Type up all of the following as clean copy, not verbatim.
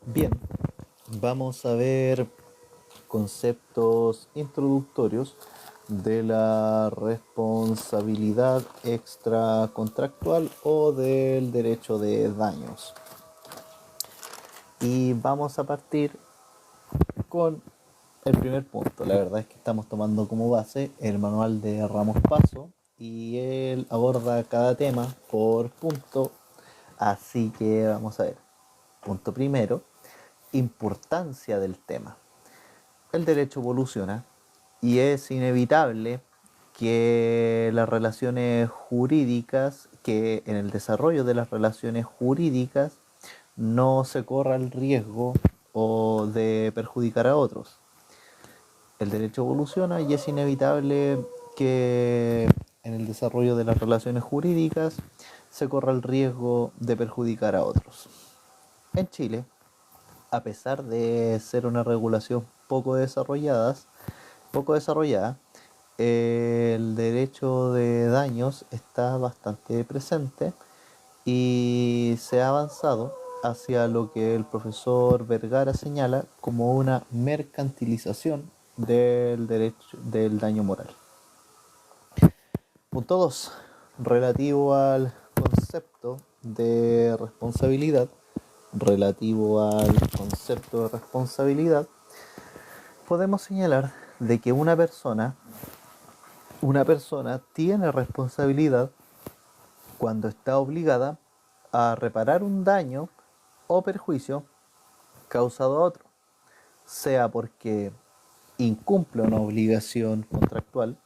Bien, vamos a ver conceptos introductorios de la responsabilidad extracontractual o del derecho de daños. Y vamos a partir con el primer punto. La verdad es que estamos tomando como base el manual de Ramos Paso y él aborda cada tema por punto. Así que vamos a ver. Punto primero, importancia del tema. El derecho evoluciona y es inevitable que las relaciones jurídicas, que en el desarrollo de las relaciones jurídicas no se corra el riesgo o de perjudicar a otros. El derecho evoluciona y es inevitable que en el desarrollo de las relaciones jurídicas se corra el riesgo de perjudicar a otros. En Chile, a pesar de ser una regulación poco desarrollada, el derecho de daños está bastante presente y se ha avanzado hacia lo que el profesor Vergara señala como una mercantilización del derecho del daño moral. Punto 2. Relativo al concepto de responsabilidad, podemos señalar de que una persona tiene responsabilidad cuando está obligada a reparar un daño o perjuicio causado a otro, sea porque incumple una obligación contractual,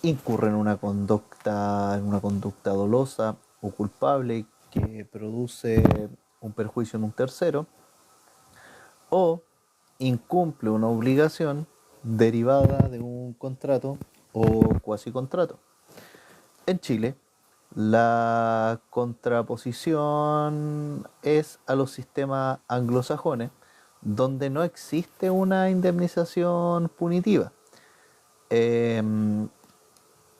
incurre en una conducta dolosa o culpable que produce un perjuicio en un tercero, o incumple una obligación derivada de un contrato o cuasi contrato. En Chile, la contraposición es a los sistemas anglosajones, donde no existe una indemnización punitiva eh,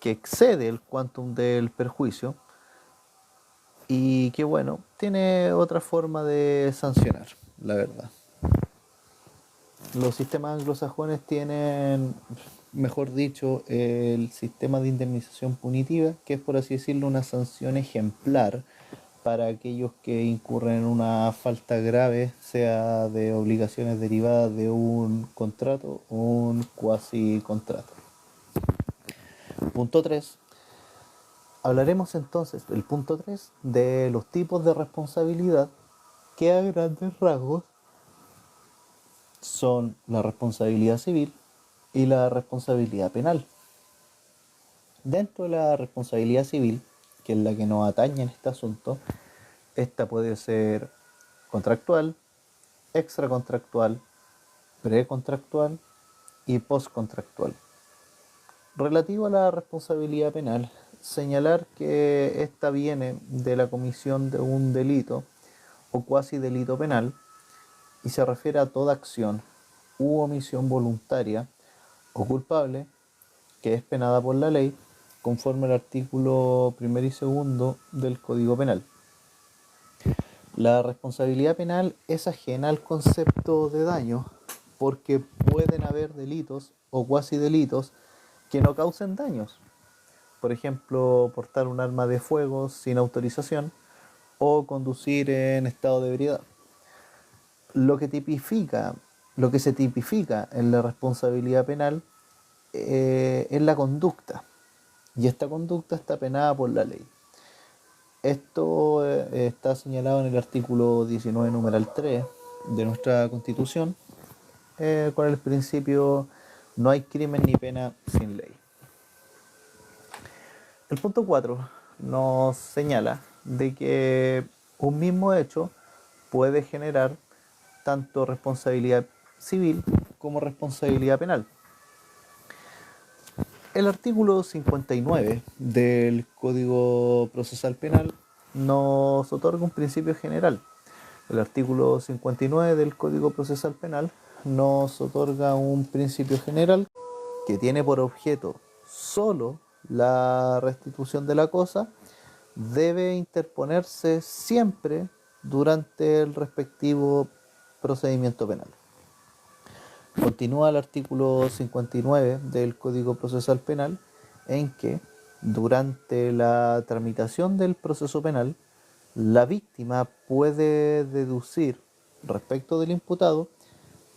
que excede el quantum del perjuicio y que, bueno, tiene otra forma de sancionar, la verdad. Los sistemas anglosajones tienen, mejor dicho, el sistema de indemnización punitiva, que es, por así decirlo, una sanción ejemplar para aquellos que incurren en una falta grave, sea de obligaciones derivadas de un contrato o un cuasi contrato. Punto 3. Hablaremos entonces del punto 3 de los tipos de responsabilidad, que a grandes rasgos son la responsabilidad civil y la responsabilidad penal. Dentro de la responsabilidad civil, que es la que nos atañe en este asunto, esta puede ser contractual, extracontractual, precontractual y postcontractual. Relativo a la responsabilidad penal, señalar que esta viene de la comisión de un delito o cuasi delito penal y se refiere a toda acción u omisión voluntaria o culpable que es penada por la ley conforme al artículo primero y segundo del Código Penal. La responsabilidad penal es ajena al concepto de daño porque pueden haber delitos o cuasi delitos que no causen daños. Por ejemplo, portar un arma de fuego sin autorización o conducir en estado de ebriedad. Lo que tipifica, lo que se tipifica en la responsabilidad penal es la conducta, y esta conducta está penada por la ley. Esto está señalado en el artículo 19, numeral 3 de nuestra Constitución, con el principio no hay crimen ni pena sin ley. El punto 4 nos señala de que un mismo hecho puede generar tanto responsabilidad civil como responsabilidad penal. El artículo 59 del Código Procesal Penal nos otorga un principio general. El artículo 59 del Código Procesal Penal nos otorga un principio general que tiene por objeto solo la restitución de la cosa, debe interponerse siempre durante el respectivo procedimiento penal. Continúa el artículo 59 del Código Procesal Penal, en que durante la tramitación del proceso penal, la víctima puede deducir respecto del imputado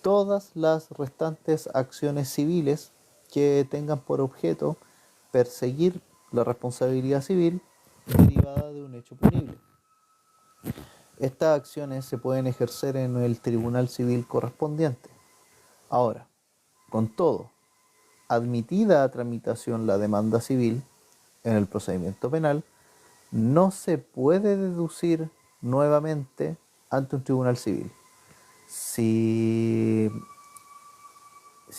todas las restantes acciones civiles que tengan por objeto perseguir la responsabilidad civil derivada de un hecho punible. Estas acciones se pueden ejercer en el tribunal civil correspondiente. Ahora, con todo, admitida a tramitación la demanda civil en el procedimiento penal, no se puede deducir nuevamente ante un tribunal civil. Si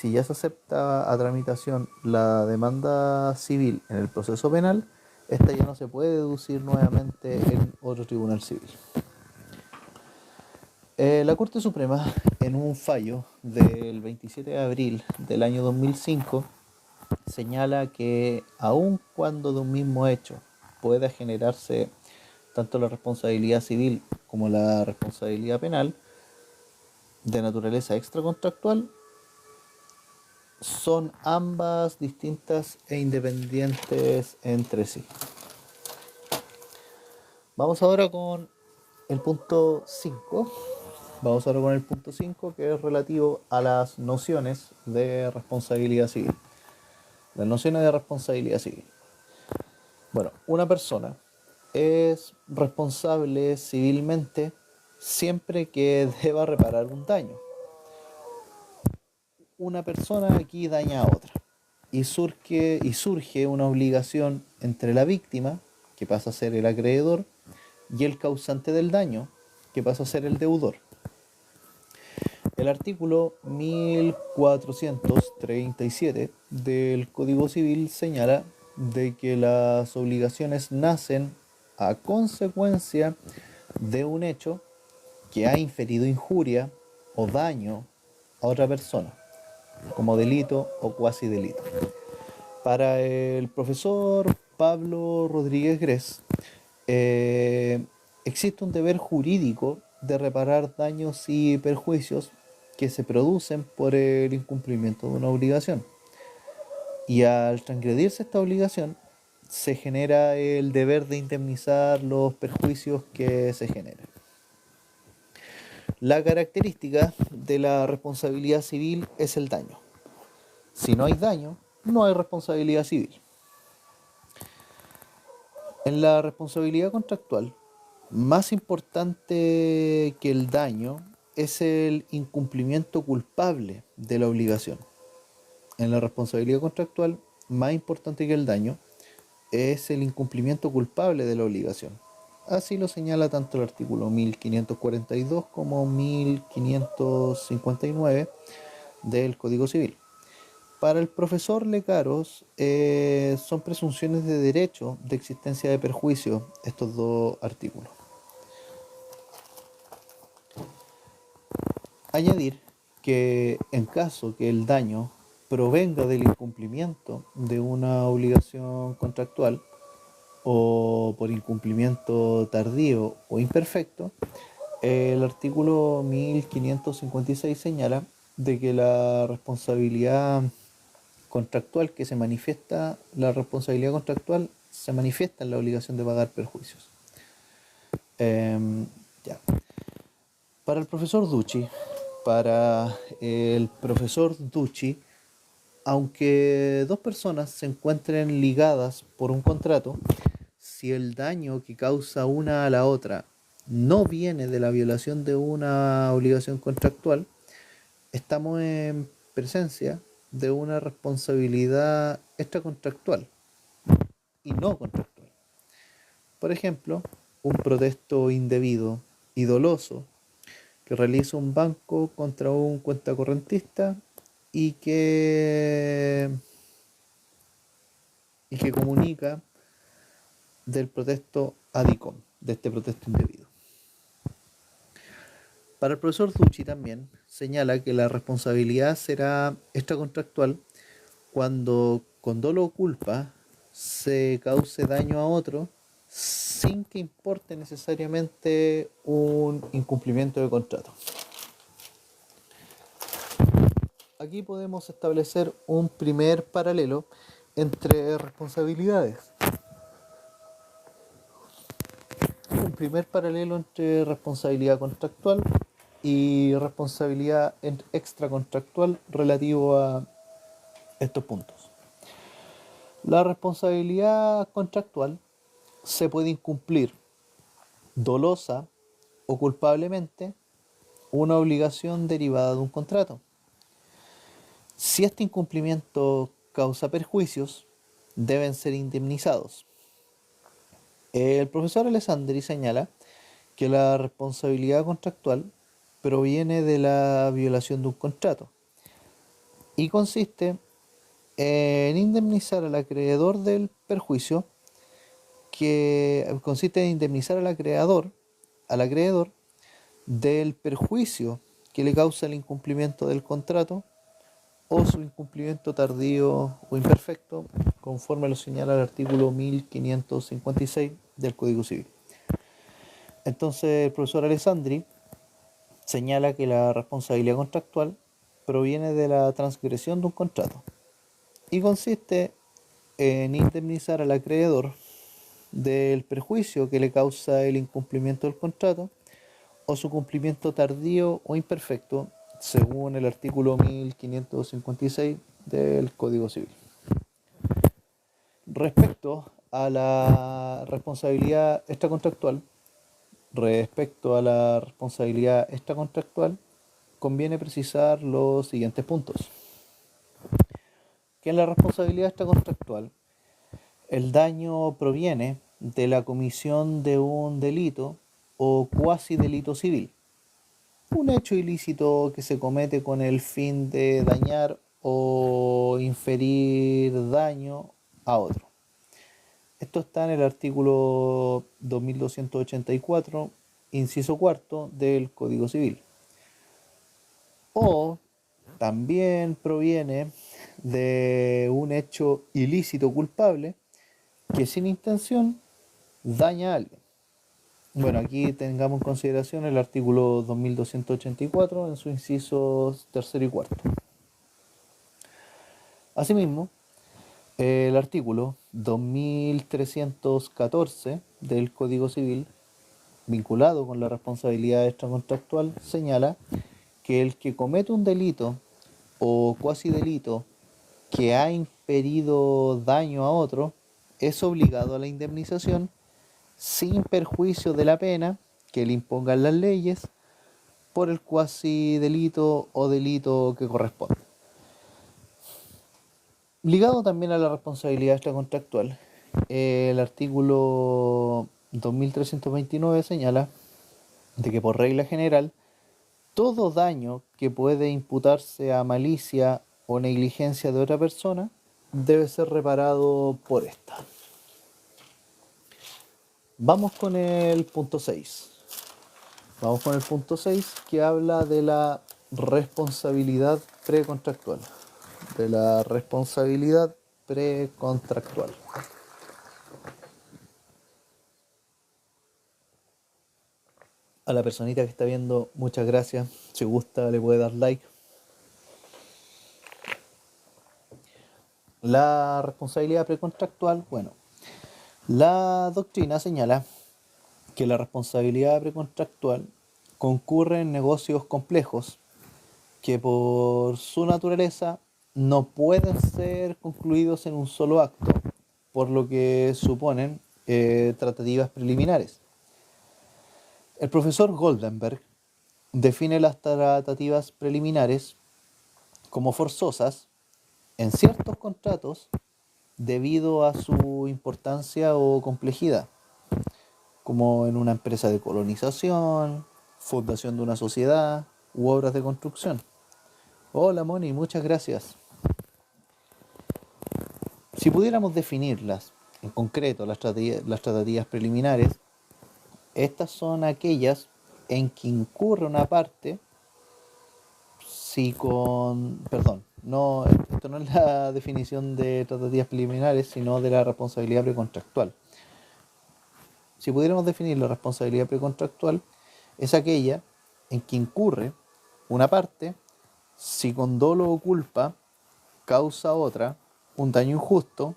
ya se acepta a tramitación la demanda civil en el proceso penal, esta ya no se puede deducir nuevamente en otro tribunal civil. La Corte Suprema, en un fallo del 27 de abril del año 2005, señala que aun cuando de un mismo hecho pueda generarse tanto la responsabilidad civil como la responsabilidad penal de naturaleza extracontractual, son ambas distintas e independientes entre sí. Vamos ahora con el punto 5. Que es relativo a las nociones de responsabilidad civil. Las nociones de responsabilidad civil. Bueno, una persona es responsable civilmente siempre que deba reparar un daño. Una persona aquí daña a otra y surge una obligación entre la víctima, que pasa a ser el acreedor, y el causante del daño, que pasa a ser el deudor. El artículo 1437 del Código Civil señala de que las obligaciones nacen a consecuencia de un hecho que ha inferido injuria o daño a otra persona, como delito o cuasi delito. Para el profesor Pablo Rodríguez Gres, existe un deber jurídico de reparar daños y perjuicios que se producen por el incumplimiento de una obligación. Y al transgredirse esta obligación, se genera el deber de indemnizar los perjuicios que se generan. La característica de la responsabilidad civil es el daño. Si no hay daño, no hay responsabilidad civil. En la responsabilidad contractual, más importante que el daño es el incumplimiento culpable de la obligación. En la responsabilidad contractual, más importante que el daño es el incumplimiento culpable de la obligación. Así lo señala tanto el artículo 1542 como 1559 del Código Civil. Para el profesor Lecaros, son presunciones de derecho de existencia de perjuicio estos dos artículos. Añadir que en caso que el daño provenga del incumplimiento de una obligación contractual o por incumplimiento tardío o imperfecto, el artículo 1556 señala de que la responsabilidad contractual se manifiesta en la obligación de pagar perjuicios. Ya. Para el profesor Ducci, aunque dos personas se encuentren ligadas por un contrato, si el daño que causa una a la otra no viene de la violación de una obligación contractual, estamos en presencia de una responsabilidad extracontractual y no contractual. Por ejemplo, un protesto indebido y doloso que realiza un banco contra un cuentacorrentista y que comunica del protesto ADICOM, de este protesto indebido. Para el profesor Ducci también señala que la responsabilidad será extracontractual cuando con dolo o culpa se cause daño a otro sin que importe necesariamente un incumplimiento de contrato. Aquí podemos establecer un primer paralelo entre responsabilidades. Un primer paralelo entre responsabilidad contractual y responsabilidad extracontractual relativo a estos puntos. La responsabilidad contractual se puede incumplir dolosa o culpablemente una obligación derivada de un contrato. Si este incumplimiento causa perjuicios, deben ser indemnizados. El profesor Alessandri señala que la responsabilidad contractual proviene de la violación de un contrato y consiste en indemnizar al acreedor del perjuicio, que consiste en indemnizar al acreedor del perjuicio que le causa el incumplimiento del contrato o su incumplimiento tardío o imperfecto, conforme lo señala el artículo 1556 del Código Civil. Entonces, el profesor Alessandri señala que la responsabilidad contractual proviene de la transgresión de un contrato y consiste en indemnizar al acreedor del perjuicio que le causa el incumplimiento del contrato o su cumplimiento tardío o imperfecto, según el artículo 1556 del Código Civil. Respecto a la responsabilidad extracontractual, conviene precisar los siguientes puntos. Que en la responsabilidad extracontractual, el daño proviene de la comisión de un delito o cuasi delito civil, un hecho ilícito que se comete con el fin de dañar o inferir daño a otro. Esto está en el artículo 2284, inciso cuarto del Código Civil. O también proviene de un hecho ilícito culpable que sin intención daña a alguien. Bueno, aquí tengamos en consideración el artículo 2284 en sus incisos tercero y cuarto. Asimismo, el artículo 2314 del Código Civil, vinculado con la responsabilidad extracontractual, señala que el que comete un delito o cuasi delito que ha inferido daño a otro es obligado a la indemnización sin perjuicio de la pena que le impongan las leyes por el cuasi delito o delito que corresponde. Ligado también a la responsabilidad extracontractual, el artículo 2329 señala de que por regla general todo daño que puede imputarse a malicia o negligencia de otra persona debe ser reparado por esta. Vamos con el punto 6. Vamos con el punto 6, que habla de la responsabilidad precontractual. De la responsabilidad precontractual. A la personita que está viendo, muchas gracias. Si gusta, le puede dar like. La responsabilidad precontractual, bueno, la doctrina señala que la responsabilidad precontractual concurre en negocios complejos que por su naturaleza no pueden ser concluidos en un solo acto, por lo que suponen tratativas preliminares. El profesor Goldenberg define las tratativas preliminares como forzosas en ciertos contratos debido a su importancia o complejidad, como en una empresa de colonización, fundación de una sociedad u obras de construcción. Hola Moni, muchas gracias. Si pudiéramos definirlas en concreto, las tratativas preliminares, estas son aquellas en que incurre una parte no, esto no es la definición de tratativas preliminares, sino de la responsabilidad precontractual. si pudiéramos definir la responsabilidad precontractual, es aquella en que incurre una parte si con dolo o culpa causa a otra un daño injusto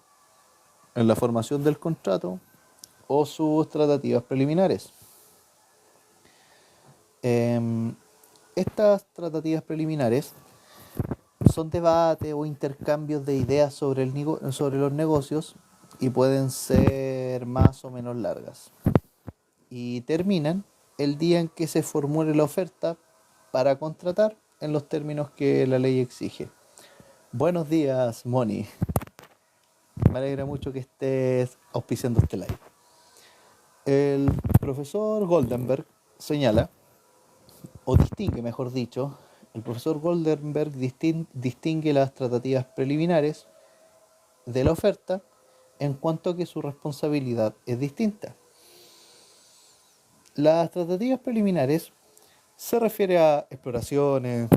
en la formación del contrato o sus tratativas preliminares. Estas tratativas preliminares son debates o intercambios de ideas sobre los negocios y pueden ser más o menos largas. Y terminan el día en que se formule la oferta para contratar en los términos que la ley exige. Buenos días, Moni. Me alegra mucho que estés auspiciando este live. El profesor Goldenberg señala, o distingue, mejor dicho, el profesor Goldenberg distingue las tratativas preliminares de la oferta en cuanto a que su responsabilidad es distinta. Las tratativas preliminares se refiere a exploraciones,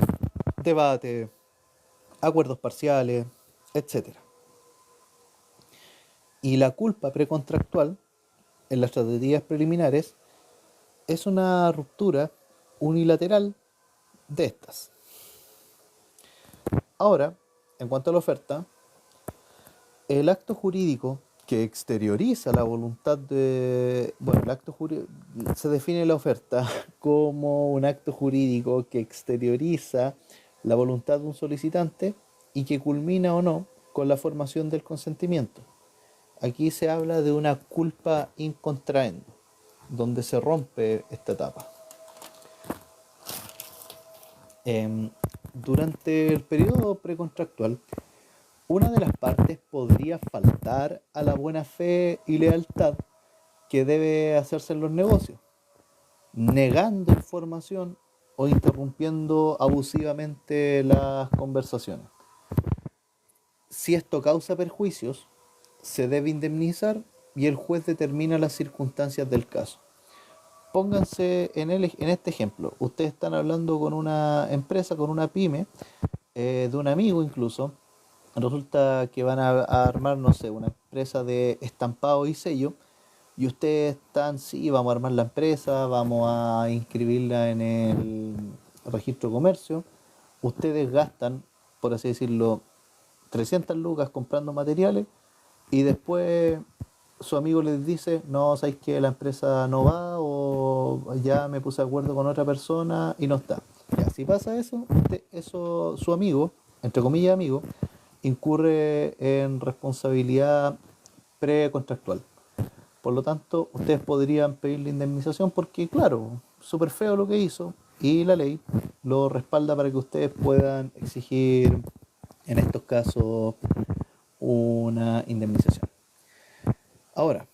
debates, acuerdos parciales, etc. Y la culpa precontractual en las tratativas preliminares es una ruptura unilateral de estas. Ahora, en cuanto a la oferta, el acto jurídico que exterioriza la voluntad de... Bueno, se define la oferta como un acto jurídico que exterioriza la voluntad de un solicitante y que culmina o no con la formación del consentimiento. Aquí se habla de una culpa in contraendo, donde se rompe esta etapa. Durante el periodo precontractual, una de las partes podría faltar a la buena fe y lealtad que debe hacerse en los negocios, negando información o interrumpiendo abusivamente las conversaciones. Si esto causa perjuicios, se debe indemnizar y el juez determina las circunstancias del caso. Pónganse en este ejemplo. Ustedes están hablando con una empresa, con una pyme, de un amigo incluso. Resulta que van a armar, no sé, una empresa de estampado y sello. Y ustedes están, sí, vamos a armar la empresa, vamos a inscribirla en el registro de comercio. Ustedes gastan, por así decirlo, 300 lucas comprando materiales y después su amigo les dice, no, sabéis que la empresa no va o ya me puse de acuerdo con otra persona y no está. Ya, si pasa eso, su amigo, entre comillas amigo, incurre en responsabilidad precontractual. Por lo tanto, ustedes podrían pedirle indemnización porque, claro, súper feo lo que hizo y la ley lo respalda para que ustedes puedan exigir, en estos casos, una indemnización. Ahora,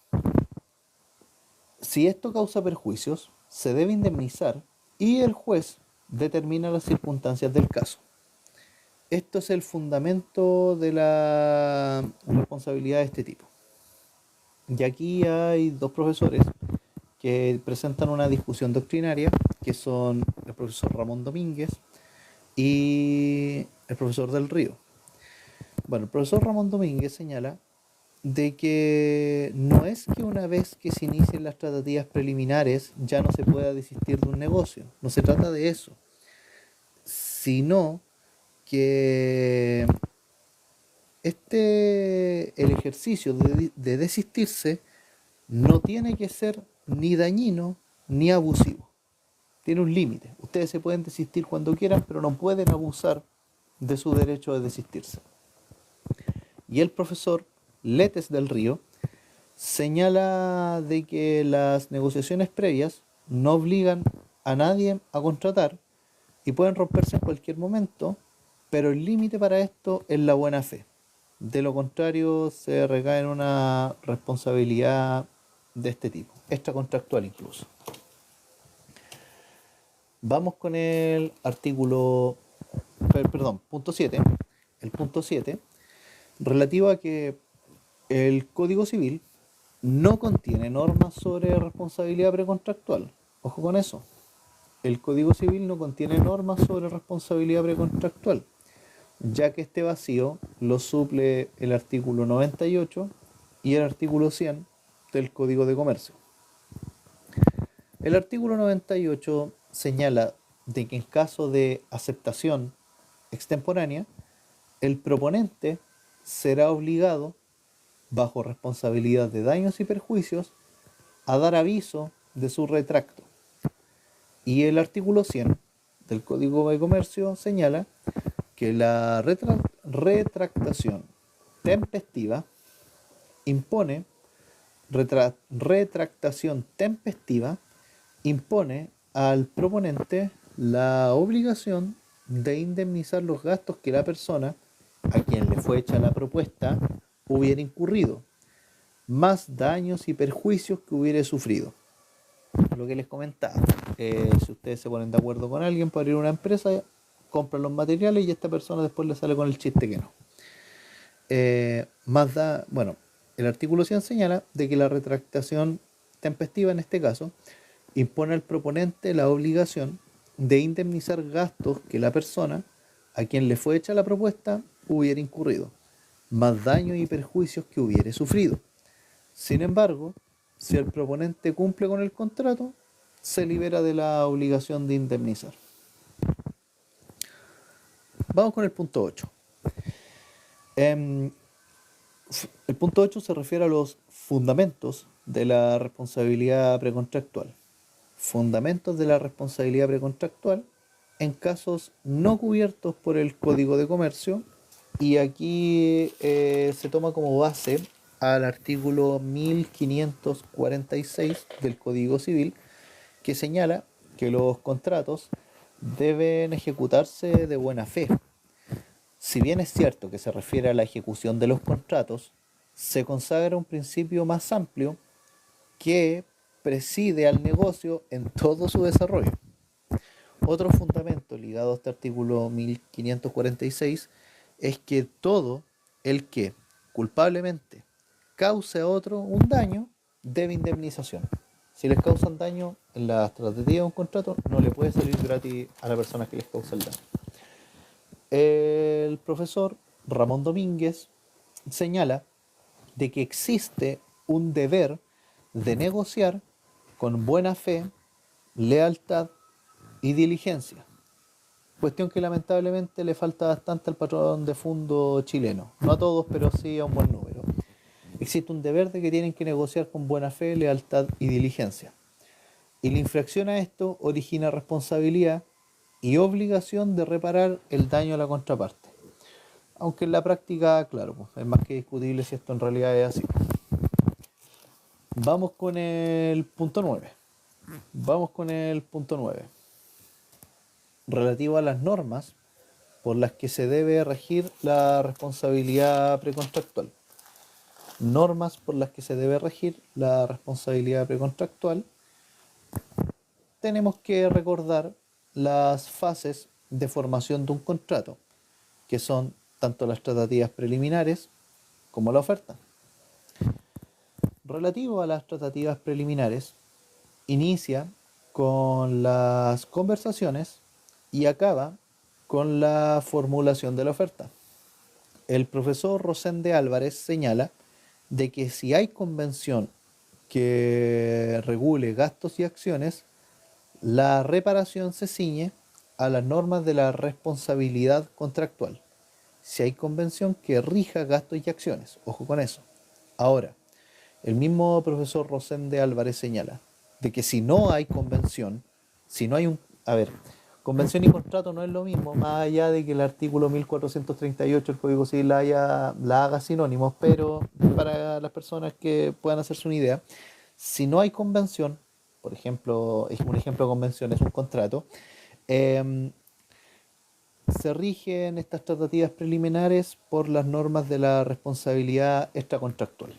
si esto causa perjuicios, se debe indemnizar y el juez determina las circunstancias del caso. Esto es el fundamento de la responsabilidad de este tipo. Y aquí hay dos profesores que presentan una discusión doctrinaria, que son el profesor Ramón Domínguez y el profesor del Río. Bueno, el profesor Ramón Domínguez señala de que no es que una vez que se inicien las tratativas preliminares ya no se pueda desistir de un negocio, no se trata de eso, sino que el ejercicio de desistirse no tiene que ser ni dañino ni abusivo, tiene un límite. Ustedes se pueden desistir cuando quieran, pero no pueden abusar de su derecho de desistirse. Y el profesor Letes del Río señala de que las negociaciones previas no obligan a nadie a contratar y pueden romperse en cualquier momento, pero el límite para esto es la buena fe. De lo contrario, se recae en una responsabilidad de este tipo, extracontractual incluso. Vamos con el artículo, punto 7. El punto 7, relativo a que el Código Civil no contiene normas sobre responsabilidad precontractual. Ojo con eso. El Código Civil no contiene normas sobre responsabilidad precontractual, ya que este vacío lo suple el artículo 98 y el artículo 100 del Código de Comercio. El artículo 98 señala de que en caso de aceptación extemporánea, el proponente será obligado, bajo responsabilidad de daños y perjuicios, a dar aviso de su retracto. Y el artículo 100 del Código de Comercio señala que la retractación tempestiva impone, retractación tempestiva impone al proponente la obligación de indemnizar los gastos que la persona a quien le fue hecha la propuesta hubiera incurrido, más daños y perjuicios que hubiera sufrido. Lo que les comentaba, si ustedes se ponen de acuerdo con alguien para abrir una empresa, compran los materiales y esta persona después le sale con el chiste que no. Bueno, el artículo 100 señala de que la retractación tempestiva en este caso impone al proponente la obligación de indemnizar gastos que la persona a quien le fue hecha la propuesta hubiera incurrido, más daños y perjuicios que hubiera sufrido. Sin embargo, si el proponente cumple con el contrato, se libera de la obligación de indemnizar. Vamos con el punto 8. El punto 8 se refiere a los fundamentos de la responsabilidad precontractual. Fundamentos de la responsabilidad precontractual en casos no cubiertos por el Código de Comercio, y aquí se toma como base al artículo 1546 del Código Civil, que señala que los contratos deben ejecutarse de buena fe. Si bien es cierto que se refiere a la ejecución de los contratos, se consagra un principio más amplio que preside al negocio en todo su desarrollo. Otro fundamento ligado a este artículo 1546 es que todo el que culpablemente cause a otro un daño debe indemnización. Si les causan daño en la tratativa de un contrato, no le puede salir gratis a la persona que les causa el daño. El profesor Ramón Domínguez señala de que existe un deber de negociar con buena fe, lealtad y diligencia. Cuestión que lamentablemente le falta bastante al patrón de fondo chileno. No a todos, pero sí a un buen número. Existe un deber de que tienen que negociar con buena fe, lealtad y diligencia. Y la infracción a esto origina responsabilidad y obligación de reparar el daño a la contraparte. Aunque en la práctica, claro, pues, es más que discutible si esto en realidad es así. Vamos con el punto 9. Relativo a las normas por las que se debe regir la responsabilidad precontractual. Normas por las que se debe regir la responsabilidad precontractual. Tenemos que recordar las fases de formación de un contrato, que son tanto las tratativas preliminares como la oferta. Relativo a las tratativas preliminares, inicia con las conversaciones y acaba con la formulación de la oferta. El profesor Rosende Álvarez señala de que si hay convención que regule gastos y acciones, la reparación se ciñe a las normas de la responsabilidad contractual. Si hay convención que rija gastos y acciones, ojo con eso. Ahora, el mismo profesor Rosende Álvarez señala de que si no hay convención, si no hay un... A ver, convención y contrato no es lo mismo, más allá de que el artículo 1438 del Código Civil la haga sinónimos, pero para las personas que puedan hacerse una idea, si no hay convención, por ejemplo, un ejemplo de convención es un contrato, se rigen estas tratativas preliminares por las normas de la responsabilidad extracontractual,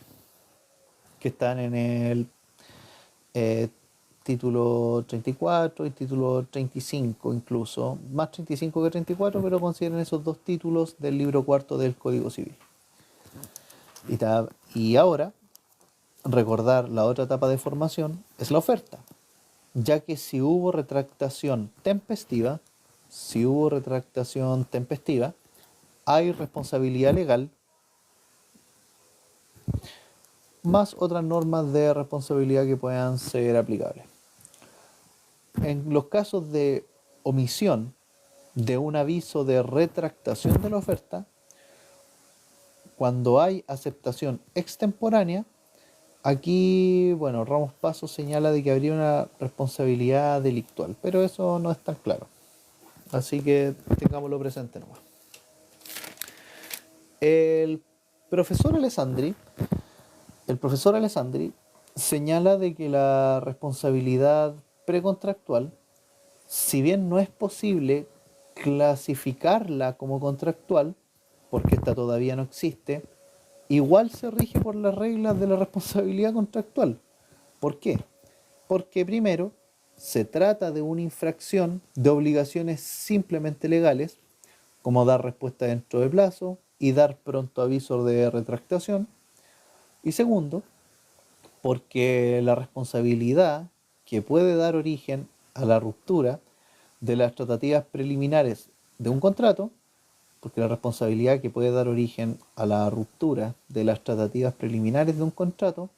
que están en el título 34 y título 35 incluso, más 35 que 34, pero consideren esos dos títulos del libro cuarto del Código Civil. Y ahora, recordar la otra etapa de formación es la oferta, ya que si hubo retractación tempestiva, hay responsabilidad legal más otras normas de responsabilidad que puedan ser aplicables. En los casos de omisión de un aviso de retractación de la oferta, cuando hay aceptación extemporánea, aquí, bueno, Ramos Paso señala de que habría una responsabilidad delictual, pero eso no es tan claro. Así que tengámoslo presente nomás. El profesor Alessandri, el profesor Alessandri señala de que la responsabilidad precontractual, si bien no es posible clasificarla como contractual, porque esta todavía no existe, igual se rige por las reglas de la responsabilidad contractual. ¿Por qué? Porque primero, se trata de una infracción de obligaciones simplemente legales, como dar respuesta dentro de plazo y dar pronto aviso de retractación. Y segundo, porque la responsabilidad que puede dar origen a la ruptura de las tratativas preliminares de un contrato, porque la responsabilidad que puede dar origen a la ruptura de las tratativas preliminares de un contrato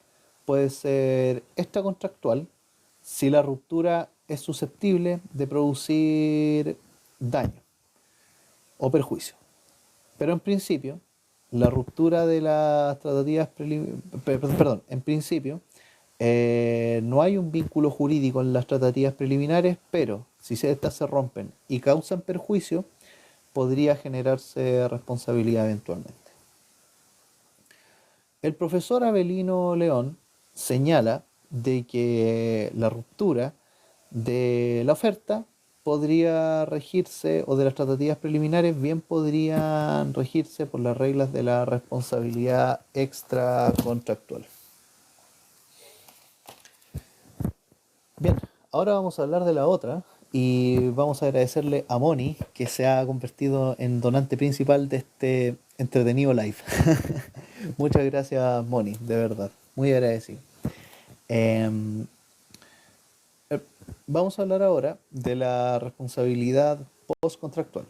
puede ser extracontractual si la ruptura es susceptible de producir daño o perjuicio. Pero en principio, la ruptura de las tratativas perdón, en principio, no hay un vínculo jurídico en las tratativas preliminares, pero si estas se rompen y causan perjuicio, podría generarse responsabilidad eventualmente. El profesor Avelino León señala de que la ruptura de la oferta podría regirse, o de las tratativas preliminares, bien podrían regirse por las reglas de la responsabilidad extracontractual. Bien, ahora vamos a hablar de la otra y vamos a agradecerle a Moni, que se ha convertido en donante principal de este entretenido live. Muchas gracias, Moni, de verdad, muy agradecido. Eh, Vamos a hablar ahora de la responsabilidad postcontractual.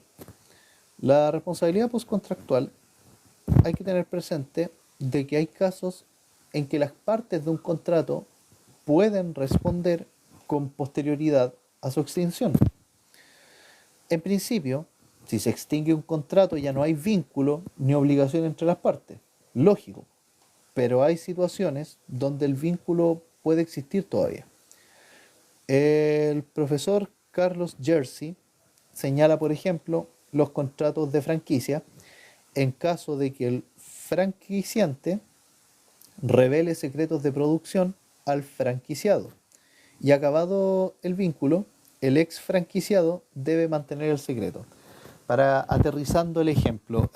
La responsabilidad postcontractual, hay que tener presente de que hay casos en que las partes de un contrato pueden responder con posterioridad a su extinción. En principio, si se extingue un contrato ya no hay vínculo ni obligación entre las partes. Lógico. Pero hay situaciones donde el vínculo puede existir todavía. El profesor Carlos Jersey señala, por ejemplo, los contratos de franquicia en caso de que el franquiciante revele secretos de producción al franquiciado. Y acabado el vínculo, el ex franquiciado debe mantener el secreto. Para aterrizando el ejemplo,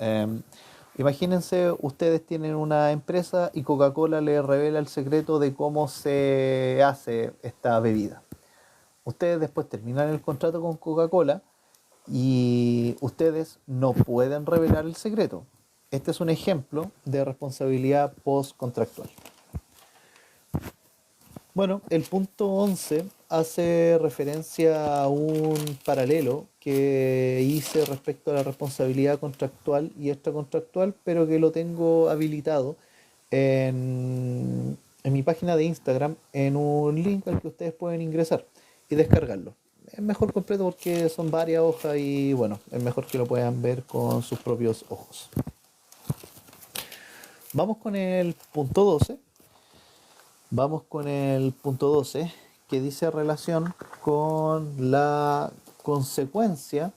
imagínense, ustedes tienen una empresa y Coca-Cola les revela el secreto de cómo se hace esta bebida. Ustedes después terminan el contrato con Coca-Cola y ustedes no pueden revelar el secreto. Este es un ejemplo de responsabilidad postcontractual. Bueno, el punto 11 hace referencia a un paralelo que hice respecto a la responsabilidad contractual y extracontractual, pero que lo tengo habilitado en mi página de Instagram, en un link al que ustedes pueden ingresar y descargarlo. Es mejor completo porque son varias hojas y bueno, es mejor que lo puedan ver con sus propios ojos. Vamos con el punto 12. Vamos con el punto 12, que dice relación con la consecuencia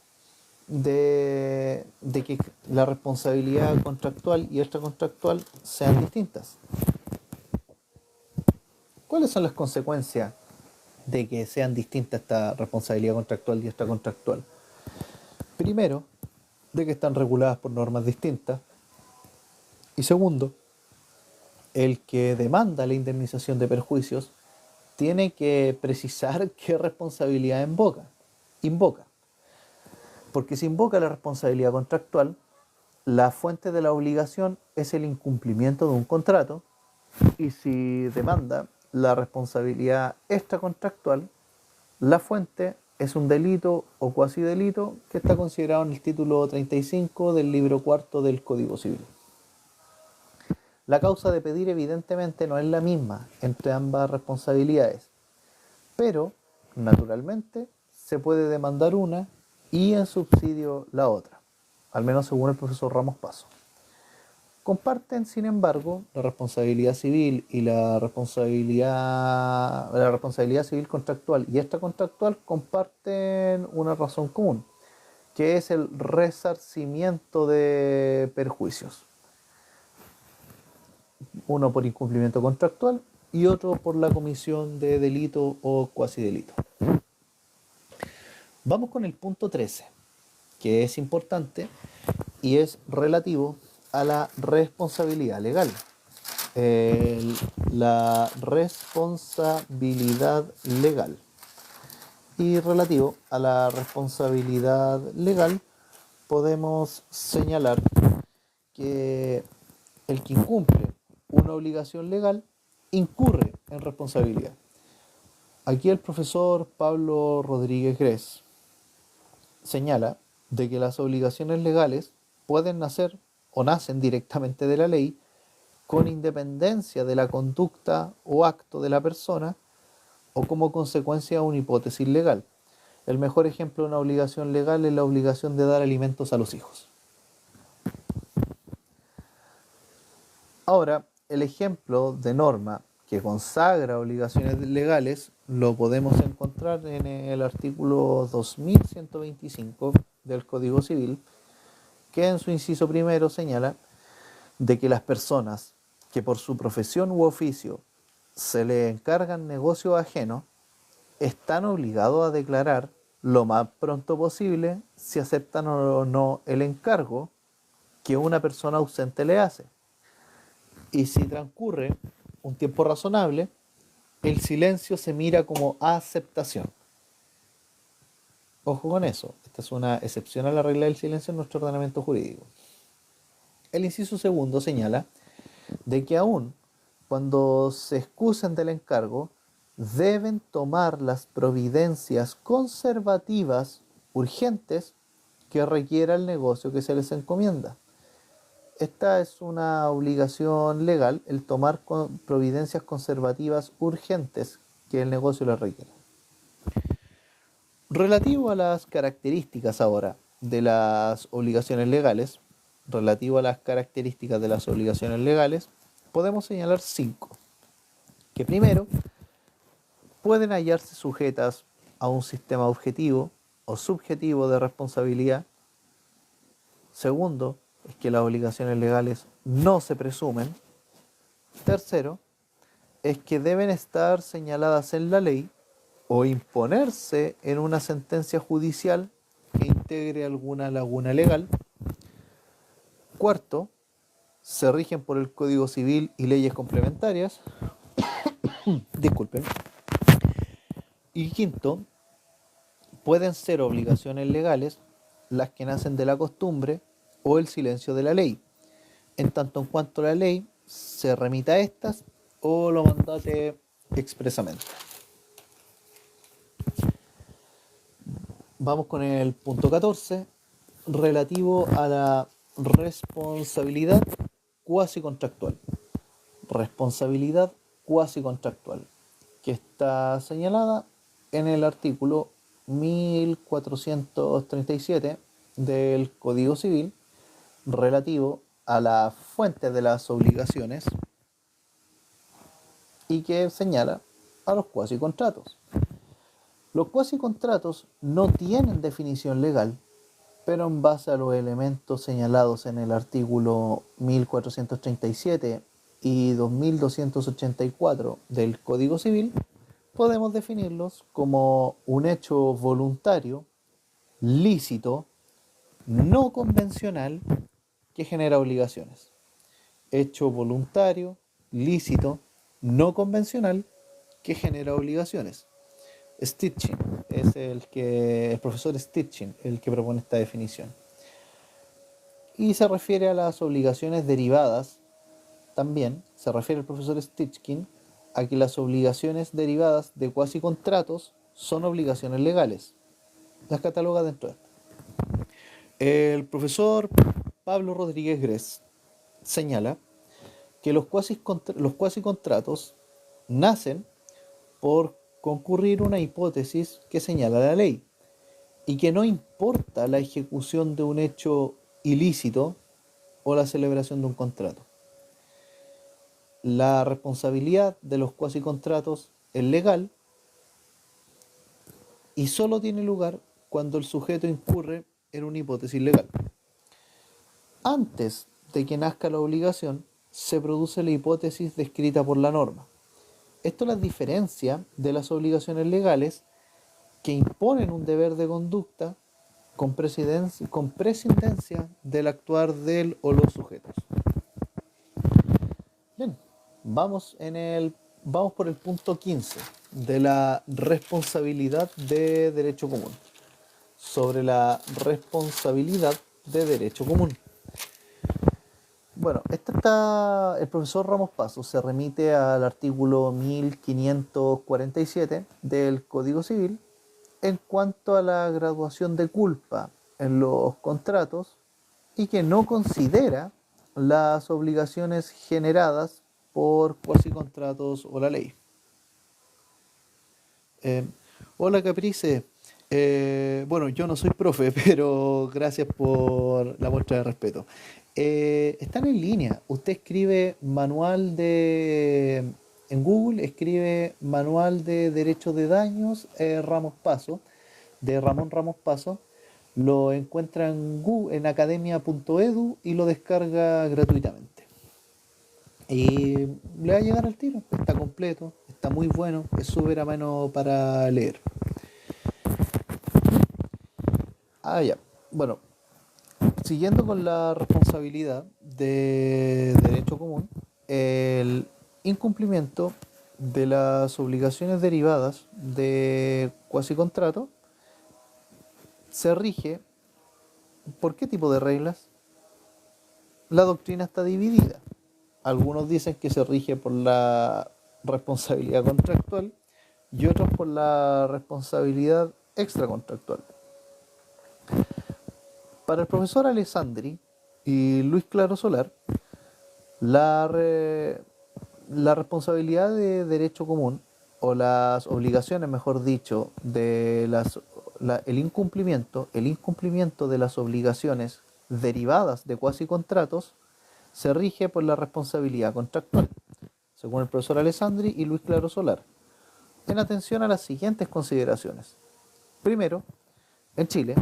de que la responsabilidad contractual y extracontractual sean distintas. ¿Cuáles son las consecuencias de que sean distintas esta responsabilidad contractual y extracontractual? Primero, de que están reguladas por normas distintas. Y segundo, el que demanda la indemnización de perjuicios tiene que precisar qué responsabilidad invoca. Porque si invoca la responsabilidad contractual, la fuente de la obligación es el incumplimiento de un contrato, y si demanda la responsabilidad extracontractual, la fuente es un delito o cuasi delito que está considerado en el título 35 del libro cuarto del Código Civil. La causa de pedir evidentemente no es la misma entre ambas responsabilidades, pero naturalmente se puede demandar una y en subsidio la otra, al menos según el profesor Ramos Paso. Comparten, sin embargo, la responsabilidad civil y la responsabilidad civil contractual y esta contractual comparten una razón común, que es el resarcimiento de perjuicios. Uno por incumplimiento contractual y otro por la comisión de delito o cuasi delito. Vamos con el punto 13, que es importante y es relativo a la responsabilidad legal. La responsabilidad legal. Y relativo a la responsabilidad legal, podemos señalar que el que incumple una obligación legal incurre en responsabilidad. Aquí el profesor Pablo Rodríguez Gres señala de que las obligaciones legales pueden nacer o nacen directamente de la ley con independencia de la conducta o acto de la persona o como consecuencia de una hipótesis legal. El mejor ejemplo de una obligación legal es la obligación de dar alimentos a los hijos. Ahora, el ejemplo de norma que consagra obligaciones legales lo podemos encontrar en el artículo 2125 del Código Civil, que en su inciso primero señala de que las personas que por su profesión u oficio se le encargan negocios ajenos están obligados a declarar lo más pronto posible si aceptan o no el encargo que una persona ausente le hace. Y si transcurre un tiempo razonable, el silencio se mira como aceptación. Ojo con eso, esta es una excepción a la regla del silencio en nuestro ordenamiento jurídico. El inciso segundo señala de que aún cuando se excusen del encargo, deben tomar las providencias conservativas urgentes que requiera el negocio que se les encomienda. Esta es una obligación legal, el tomar providencias conservativas urgentes que el negocio les requiera. Relativo a las características ahora de las obligaciones legales, podemos señalar 5. Que primero, pueden hallarse sujetas a un sistema objetivo o subjetivo de responsabilidad. Segundo, es que las obligaciones legales no se presumen. Tercero, es que deben estar señaladas en la ley o imponerse en una sentencia judicial que integre alguna laguna legal. Cuarto, se rigen por el Código Civil y leyes complementarias. Disculpen. Y quinto, pueden ser obligaciones legales las que nacen de la costumbre o el silencio de la ley, en tanto en cuanto la ley se remita a estas o lo mandate expresamente. Vamos con el punto 14, relativo a la responsabilidad cuasi contractual. Responsabilidad cuasi contractual, que está señalada en el artículo 1437 del Código Civil, relativo a la fuente de las obligaciones y que señala a los cuasi contratos. Los cuasi contratos no tienen definición legal, pero en base a los elementos señalados en el artículo 1437 y 2284 del Código Civil, podemos definirlos como un hecho voluntario, lícito, no convencional, que genera obligaciones. Hecho voluntario, lícito, no convencional, que genera obligaciones. Stitching es el profesor Stitching el que propone esta definición. Y se refiere a las obligaciones derivadas, también se refiere el profesor Stitchkin a que las obligaciones derivadas de cuasi contratos son obligaciones legales. Las cataloga dentro de esto. El profesor Pablo Rodríguez Gres señala que los cuasi contratos nacen por concurrir una hipótesis que señala la ley y que no importa la ejecución de un hecho ilícito o la celebración de un contrato. La responsabilidad de los cuasicontratos es legal y solo tiene lugar cuando el sujeto incurre en una hipótesis legal. Antes de que nazca la obligación, se produce la hipótesis descrita por la norma. Esto las diferencia de las obligaciones legales que imponen un deber de conducta con prescindencia del actuar del o los sujetos. Bien, vamos por el punto 15 de la responsabilidad de derecho común. Sobre la responsabilidad de derecho común. Bueno, el profesor Ramos Paso se remite al artículo 1547 del Código Civil en cuanto a la graduación de culpa en los contratos y que no considera las obligaciones generadas por cuasicontratos o la ley. Hola Caprice, bueno, yo no soy profe, pero gracias por la muestra de respeto. Están en línea. Usted escribe en Google, escribe manual de derechos de daños Ramos Paso, de Ramón Ramos Paso. Lo encuentra en academia.edu y lo descarga gratuitamente. Y le va a llegar al tiro. Está completo, está muy bueno, es súper ameno para leer. Ya. Bueno, siguiendo con la responsabilidad de derecho común, el incumplimiento de las obligaciones derivadas de cuasicontrato se rige ¿por qué tipo de reglas? La doctrina está dividida. Algunos dicen que se rige por la responsabilidad contractual y otros por la responsabilidad extracontractual. Para el profesor Alessandri y Luis Claro Solar, la responsabilidad de derecho común, o las obligaciones, mejor dicho, el incumplimiento de las obligaciones derivadas de cuasicontratos, se rige por la responsabilidad contractual, según el profesor Alessandri y Luis Claro Solar, en atención a las siguientes consideraciones. Primero, en Chile,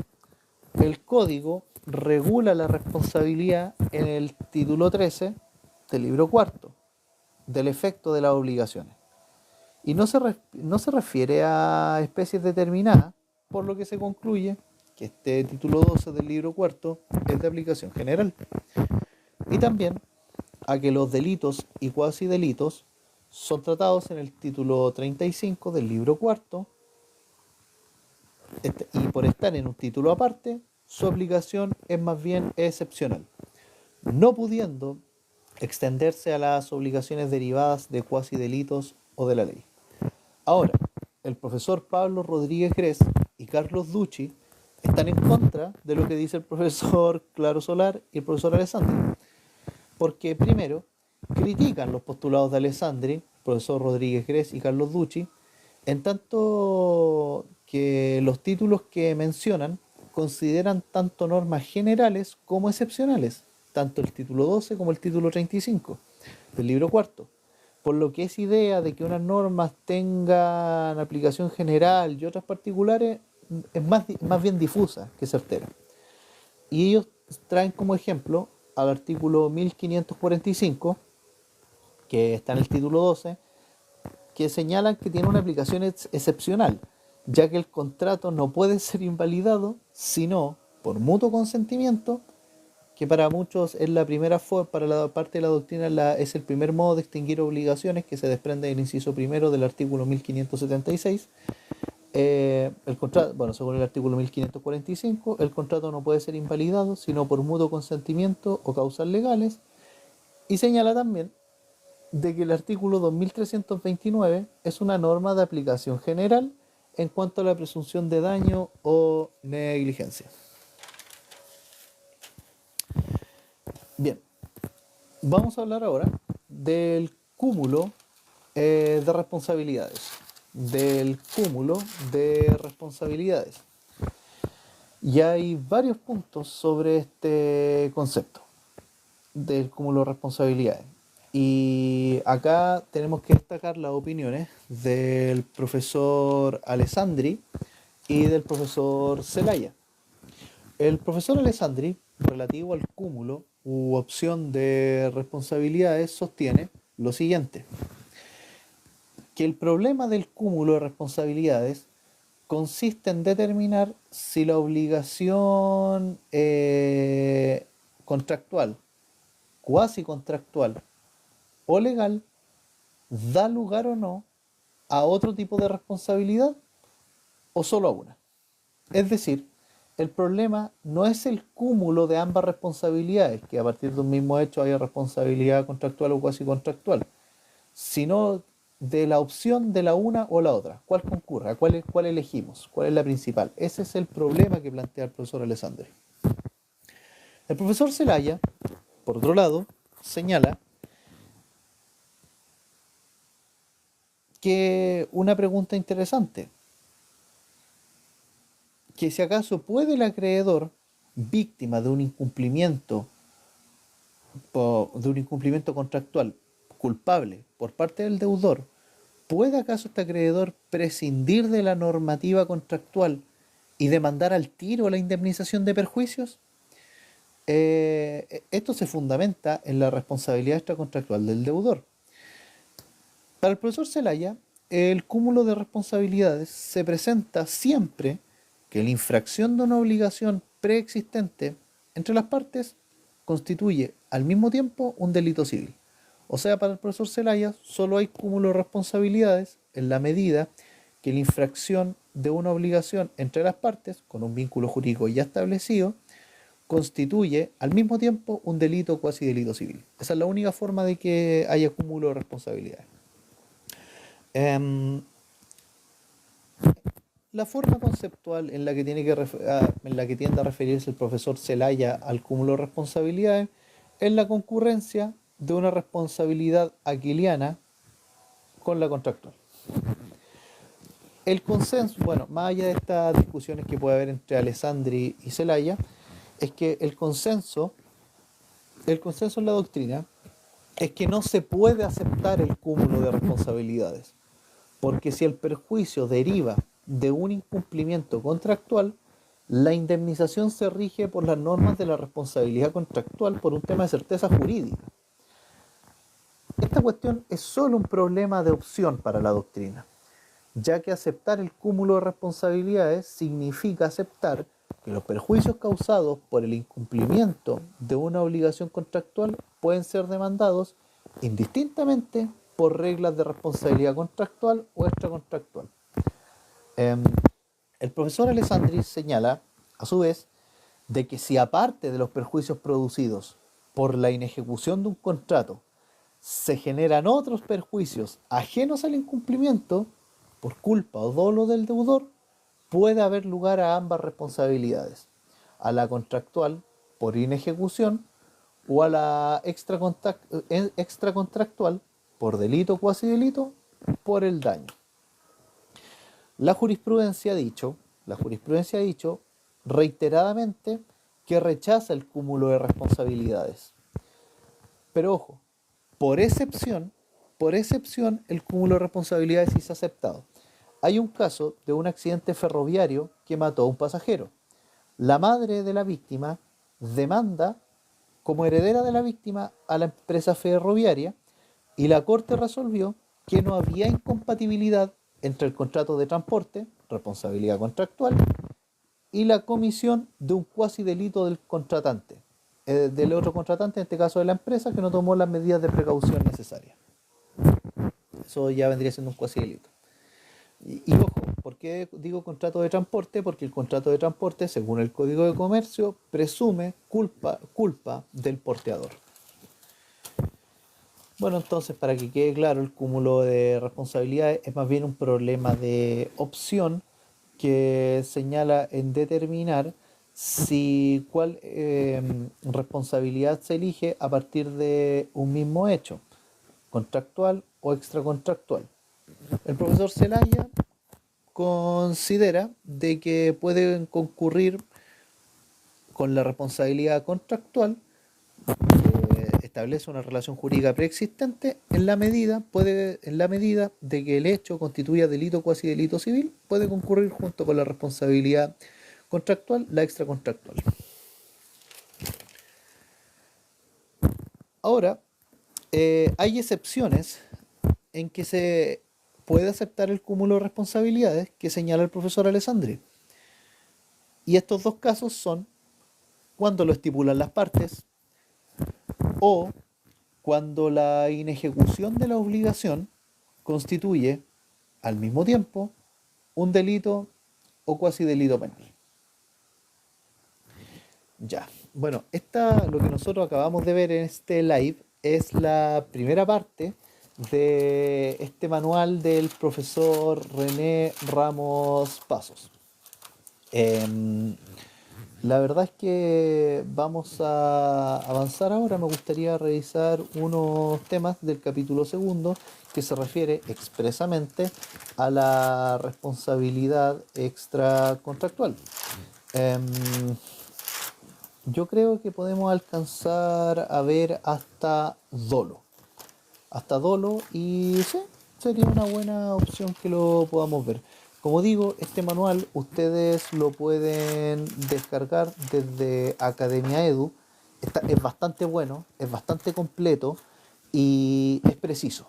el Código regula la responsabilidad en el título 13 del libro cuarto, del efecto de las obligaciones. Y no se refiere a especies determinadas, por lo que se concluye que este título 12 del libro cuarto es de aplicación general. Y también a que los delitos y cuasidelitos son tratados en el título 35 del libro cuarto, y por estar en un título aparte, su aplicación es más bien excepcional, no pudiendo extenderse a las obligaciones derivadas de cuasidelitos o de la ley. Ahora, el profesor Pablo Rodríguez Grez y Carlos Ducci están en contra de lo que dice el profesor Claro Solar y el profesor Alessandri, porque primero critican los postulados de Alessandri, profesor Rodríguez Grez y Carlos Ducci, en tanto que los títulos que mencionan consideran tanto normas generales como excepcionales, tanto el título 12 como el título 35 del libro cuarto, por lo que esa idea de que unas normas tengan aplicación general y otras particulares es más bien difusa que certera. Y ellos traen como ejemplo al artículo 1545, que está en el título 12, que señalan que tiene una aplicación excepcional, ya que el contrato no puede ser invalidado sino por mutuo consentimiento, que para muchos es la primera forma, para la parte de la doctrina es el primer modo de extinguir obligaciones que se desprende del inciso primero del artículo 1576. El contrato, bueno, según el artículo 1545, el contrato no puede ser invalidado sino por mutuo consentimiento o causas legales, y señala también de que el artículo 2329 es una norma de aplicación general en cuanto a la presunción de daño o negligencia. Bien, vamos a hablar ahora del cúmulo de responsabilidades. del cúmulo de responsabilidades. Y hay varios puntos sobre este concepto del cúmulo de responsabilidades. Y acá tenemos que destacar las opiniones del profesor Alessandri y del profesor Zelaya. El profesor Alessandri, relativo al cúmulo u opción de responsabilidades, sostiene lo siguiente: que el problema del cúmulo de responsabilidades consiste en determinar si la obligación contractual, cuasi contractual o legal da lugar o no a otro tipo de responsabilidad o solo a una. Es decir, el problema no es el cúmulo de ambas responsabilidades, que a partir de un mismo hecho haya responsabilidad contractual o cuasi contractual, sino de la opción de la una o la otra. ¿Cuál concurre? ¿Cuál elegimos? ¿Cuál es la principal? Ese es el problema que plantea el profesor Alessandri. El profesor Zelaya, por otro lado, señala que una pregunta interesante, que si acaso puede el acreedor, víctima de un incumplimiento contractual culpable por parte del deudor, ¿puede acaso este acreedor prescindir de la normativa contractual y demandar al tiro la indemnización de perjuicios? Esto se fundamenta en la responsabilidad extracontractual del deudor. Para el profesor Zelaya, el cúmulo de responsabilidades se presenta siempre que la infracción de una obligación preexistente entre las partes constituye al mismo tiempo un delito civil. O sea, para el profesor Zelaya solo hay cúmulo de responsabilidades en la medida que la infracción de una obligación entre las partes, con un vínculo jurídico ya establecido, constituye al mismo tiempo un delito o cuasi delito civil. Esa es la única forma de que haya cúmulo de responsabilidades. Em, la forma conceptual en la que, en la que tiende a referirse el profesor Zelaya al cúmulo de responsabilidades es la concurrencia de una responsabilidad aquiliana con la contractual. El consenso, bueno, más allá de estas discusiones que puede haber entre Alessandri y Zelaya, es que el consenso en la doctrina es que no se puede aceptar el cúmulo de responsabilidades, porque si el perjuicio deriva de un incumplimiento contractual, la indemnización se rige por las normas de la responsabilidad contractual por un tema de certeza jurídica. Esta cuestión es solo un problema de opción para la doctrina, ya que aceptar el cúmulo de responsabilidades significa aceptar que los perjuicios causados por el incumplimiento de una obligación contractual pueden ser demandados indistintamente por reglas de responsabilidad contractual o extracontractual. El profesor Alessandri señala, a su vez, de que si aparte de los perjuicios producidos por la inejecución de un contrato se generan otros perjuicios ajenos al incumplimiento, por culpa o dolo del deudor, puede haber lugar a ambas responsabilidades, a la contractual por inejecución o a la extracontractual por delito o cuasi delito por el daño. La jurisprudencia ha dicho reiteradamente que rechaza el cúmulo de responsabilidades. Pero ojo, por excepción, el cúmulo de responsabilidades sí se ha aceptado. Hay un caso de un accidente ferroviario que mató a un pasajero. La madre de la víctima demanda como heredera de la víctima a la empresa ferroviaria y la Corte resolvió que no había incompatibilidad entre el contrato de transporte, responsabilidad contractual, y la comisión de un cuasi delito del contratante, del otro contratante, en este caso de la empresa, que no tomó las medidas de precaución necesarias. Eso ya vendría siendo un cuasi delito. Y ojo, ¿por qué digo contrato de transporte? Porque el contrato de transporte, según el Código de Comercio, presume culpa del porteador. Bueno, entonces, para que quede claro, el cúmulo de responsabilidades es más bien un problema de opción que señala en determinar si cuál responsabilidad se elige a partir de un mismo hecho, contractual o extracontractual. El profesor Zelaya considera de que pueden concurrir con la responsabilidad contractual, establece una relación jurídica preexistente en la medida de que el hecho constituya delito o cuasi delito civil, puede concurrir junto con la responsabilidad contractual, la extracontractual. Ahora, hay excepciones en que se puede aceptar el cúmulo de responsabilidades que señala el profesor Alessandri. Y estos dos casos son cuando lo estipulan las partes o cuando la inejecución de la obligación constituye al mismo tiempo un delito o cuasi delito penal. Ya, bueno, lo que nosotros acabamos de ver en este live es la primera parte de este manual del profesor René Ramos Pasos. La verdad es que vamos a avanzar ahora. Me gustaría revisar unos temas del capítulo segundo que se refiere expresamente a la responsabilidad extracontractual. Eh, yo creo que podemos alcanzar a ver hasta dolo. Hasta dolo y sí, sería una buena opción que lo podamos ver. Como digo, este manual ustedes lo pueden descargar desde Academia Edu. Es bastante bueno, es bastante completo y es preciso.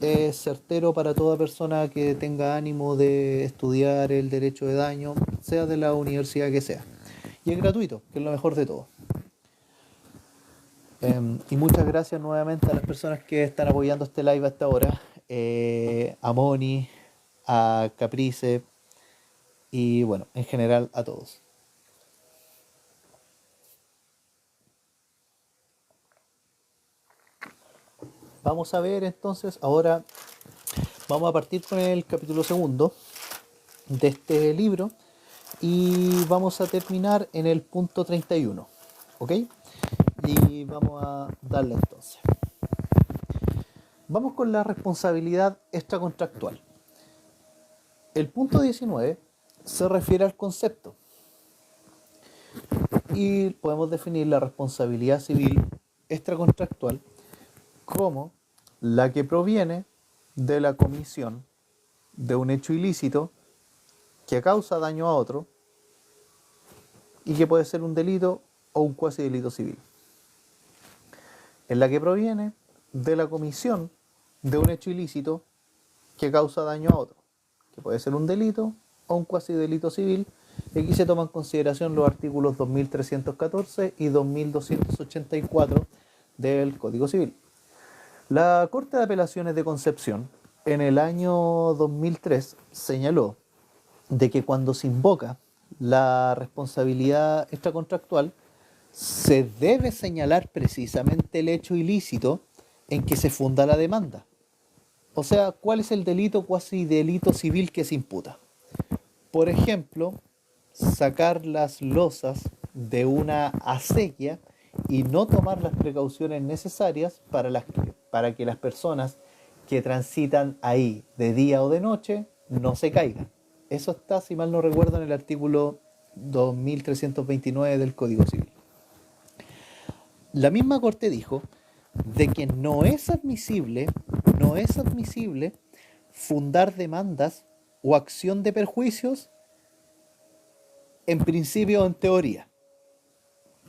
Es certero para toda persona que tenga ánimo de estudiar el derecho de daño, sea de la universidad que sea. Y es gratuito, que es lo mejor de todo. Y muchas gracias nuevamente a las personas que están apoyando este live hasta ahora. A Moni, a Caprice y bueno, en general a todos. Vamos a ver entonces, ahora vamos a partir con el capítulo segundo de este libro y vamos a terminar en el punto 31, ¿ok? Y vamos a darle entonces. Vamos con la responsabilidad extracontractual. El punto 19 se refiere al concepto y podemos definir la responsabilidad civil extracontractual como la que proviene de la comisión de un hecho ilícito que causa daño a otro y que puede ser un delito o un cuasi delito civil. Es la que proviene de la comisión de un hecho ilícito que causa daño a otro, que puede ser un delito o un cuasi delito civil. Y aquí se toman en consideración los artículos 2314 y 2284 del Código Civil. La Corte de Apelaciones de Concepción en el año 2003 señaló de que cuando se invoca la responsabilidad extracontractual se debe señalar precisamente el hecho ilícito en que se funda la demanda. O sea, ¿cuál es el delito cuasi delito civil que se imputa? Por ejemplo, sacar las losas de una acequia y no tomar las precauciones necesarias para que las personas que transitan ahí de día o de noche no se caigan. Eso está, si mal no recuerdo, en el artículo 2329 del Código Civil. La misma Corte dijo de que no es admisible fundar demandas o acción de perjuicios en principio o en teoría,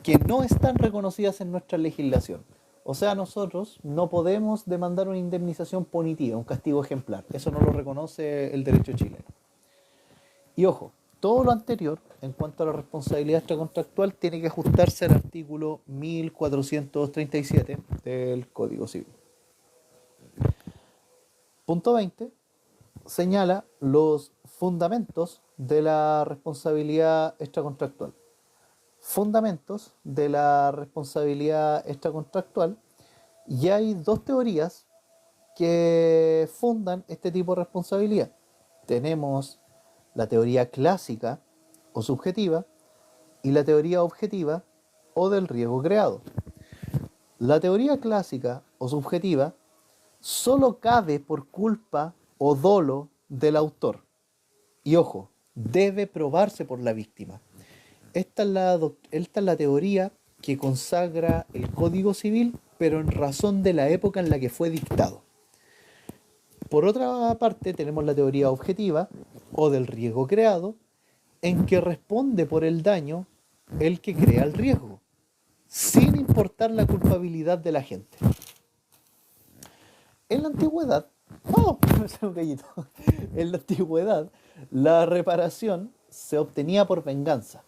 que no están reconocidas en nuestra legislación. O sea, nosotros no podemos demandar una indemnización punitiva, un castigo ejemplar. Eso no lo reconoce el derecho chileno. Y ojo, todo lo anterior, en cuanto a la responsabilidad extracontractual, tiene que ajustarse al artículo 1437 del Código Civil. Punto 20 señala los fundamentos de la responsabilidad extracontractual. Fundamentos de la responsabilidad extracontractual, y hay dos teorías que fundan este tipo de responsabilidad. Tenemos la teoría clásica o subjetiva y la teoría objetiva o del riesgo creado. La teoría clásica o subjetiva solo cabe por culpa o dolo del autor. Y ojo, debe probarse por la víctima. Esta es la teoría que consagra el Código Civil, pero en razón de la época en la que fue dictado. Por otra parte, tenemos la teoría objetiva o del riesgo creado, en que responde por el daño el que crea el riesgo, sin importar la culpabilidad de la gente. En la antigüedad, ¡oh! Un gallito. En la antigüedad, la reparación se obtenía por venganza.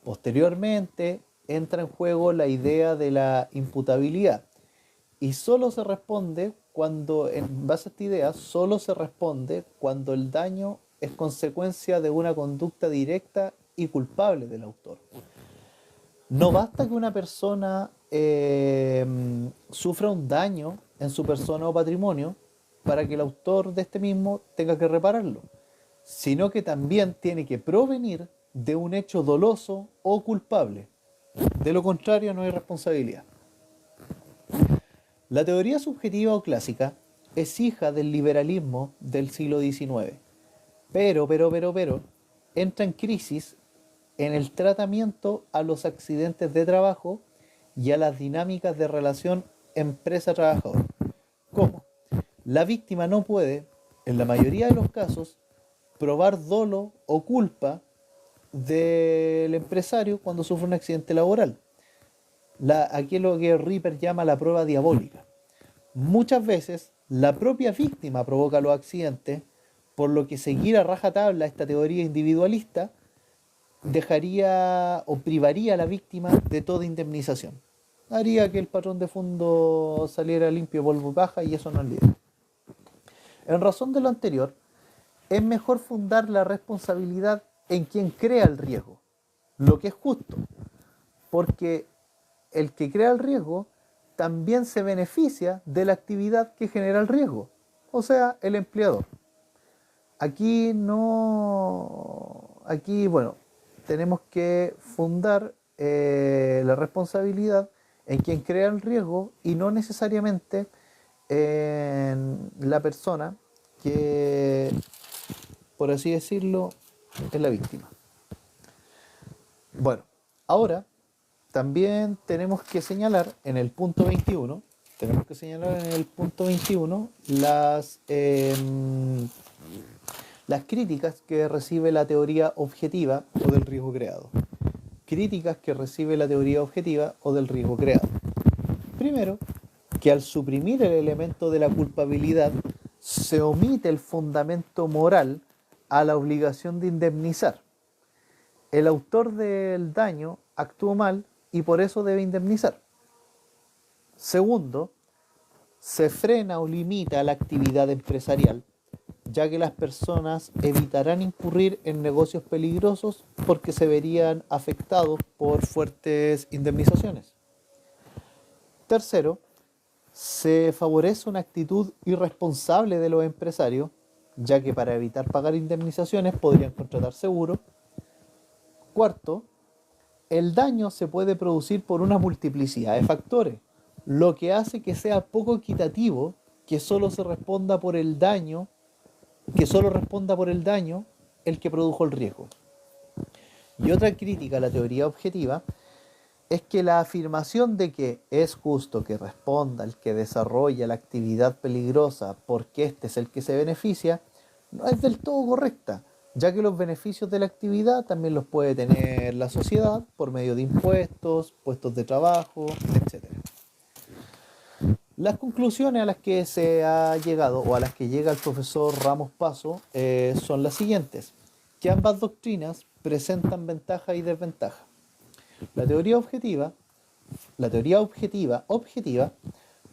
Posteriormente, entra en juego la idea de la imputabilidad y solo se responde cuando, en base a esta idea, solo se responde cuando el daño es consecuencia de una conducta directa y culpable del autor. No basta que una persona sufra un daño en su persona o patrimonio para que el autor de este mismo tenga que repararlo, sino que también tiene que provenir de un hecho doloso o culpable. De lo contrario, no hay responsabilidad. La teoría subjetiva o clásica es hija del liberalismo del siglo XIX, pero, entra en crisis en el tratamiento a los accidentes de trabajo y a las dinámicas de relación empresa-trabajador. ¿Cómo? La víctima no puede, en la mayoría de los casos, probar dolo o culpa del empresario cuando sufre un accidente laboral. Aquí es lo que Ripper llama la prueba diabólica. Muchas veces la propia víctima provoca los accidentes, por lo que seguir a rajatabla esta teoría individualista dejaría o privaría a la víctima de toda indemnización. Haría que el patrón de fondo saliera limpio, polvo y paja, y eso no es líder. En razón de lo anterior, es mejor fundar la responsabilidad en quien crea el riesgo, lo que es justo, porque el que crea el riesgo también se beneficia de la actividad que genera el riesgo, o sea, el empleador. Bueno, tenemos que fundar la responsabilidad en quien crea el riesgo y no necesariamente en la persona que, por así decirlo, es la víctima. Bueno, ahora también tenemos que señalar en el punto 21, las críticas que recibe la teoría objetiva o del riesgo creado. Críticas que recibe la teoría objetiva o del riesgo creado. Primero, que al suprimir el elemento de la culpabilidad, se omite el fundamento moral a la obligación de indemnizar. El autor del daño actuó mal y por eso debe indemnizar. Segundo, se frena o limita la actividad empresarial, ya que las personas evitarán incurrir en negocios peligrosos porque se verían afectados por fuertes indemnizaciones. Tercero, se favorece una actitud irresponsable de los empresarios, ya que para evitar pagar indemnizaciones podrían contratar seguro. Cuarto, el daño se puede producir por una multiplicidad de factores, lo que hace que sea poco equitativo que solo responda por el daño el que produjo el riesgo. Y otra crítica a la teoría objetiva es que la afirmación de que es justo que responda el que desarrolla la actividad peligrosa porque este es el que se beneficia, no es del todo correcta, ya que los beneficios de la actividad también los puede tener la sociedad por medio de impuestos, puestos de trabajo, etc. Las conclusiones a las que se ha llegado o a las que llega el profesor Ramos Paso son las siguientes, que ambas doctrinas presentan ventaja y desventaja. La teoría objetiva